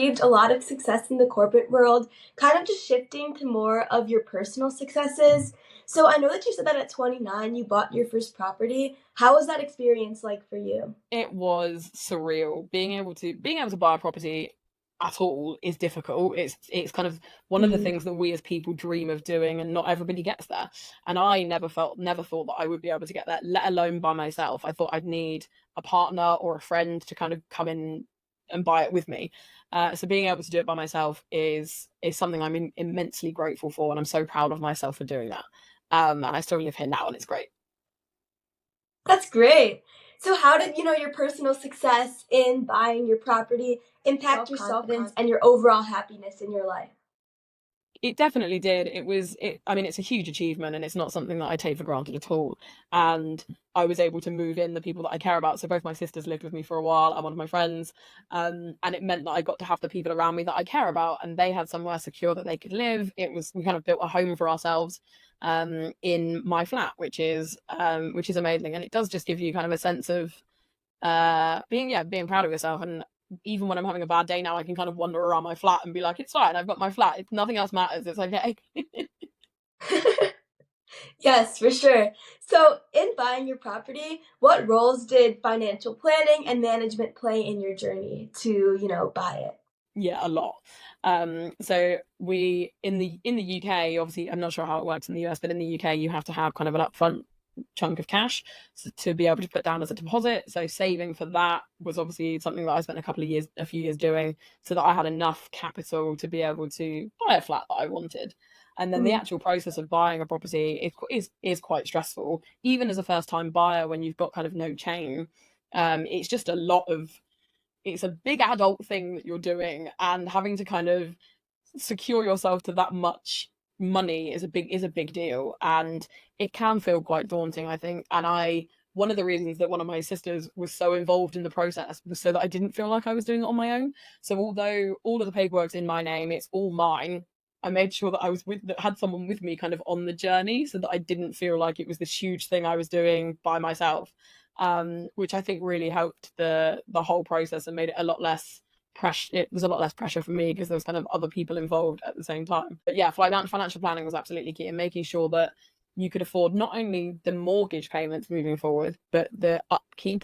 achieved a lot of success in the corporate world, kind of just shifting to more of your personal successes. So I know that you said that at 29 you bought your first property. How was that experience like for you? It was surreal. Being able to buy a property at all is difficult. It's kind of one of the Mm. things that we as people dream of doing, and not everybody gets there. And I never thought that I would be able to get there, let alone by myself. I thought I'd need a partner or a friend to kind of come in and buy it with me. So being able to do it by myself is something immensely grateful for, and I'm so proud of myself for doing that. And I still live here now, and it's great. That's great. So how did, your personal success in buying your property impact your self-confidence and your overall happiness in your life? It definitely did. I mean, it's a huge achievement, and it's not something that I take for granted at all. And I was able to move in the people that I care about. So both my sisters lived with me for a while, and one of my friends. And it meant that I got to have the people around me that I care about, and they had somewhere secure that they could live. We kind of built a home for ourselves, in my flat, which is amazing. And it does just give you kind of a sense of being proud of yourself. And even when I'm having a bad day now, I can kind of wander around my flat and be like, it's fine, I've got my flat, nothing else matters, it's okay. Yes, for sure. So, in buying your property, what roles did financial planning and management play in your journey to, buy it? Yeah, a lot. So we in the UK, obviously, I'm not sure how it works in the US, but in the UK, you have to have kind of an upfront chunk of cash to be able to put down as a deposit. So saving for that was obviously something that I spent a few years doing, so that I had enough capital to be able to buy a flat that I wanted. And then the Mm. actual process of buying a property is quite stressful, even as a first time buyer when you've got kind of no chain. It's just a lot of it's a big adult thing that you're doing, and having to kind of secure yourself to that much money is a big deal, and it can feel quite daunting, I think. And I one of the reasons that one of my sisters was so involved in the process was so that I didn't feel like I was doing it on my own. So although all of the paperwork's in my name, it's all mine, I made sure that that had someone with me kind of on the journey, so that I didn't feel like it was this huge thing I was doing by myself. Which I think really helped the whole process and made it a lot less pressure. It was a lot less pressure for me because there was kind of other people involved at the same time. But yeah, financial planning was absolutely key, and making sure that you could afford not only the mortgage payments moving forward, but the upkeep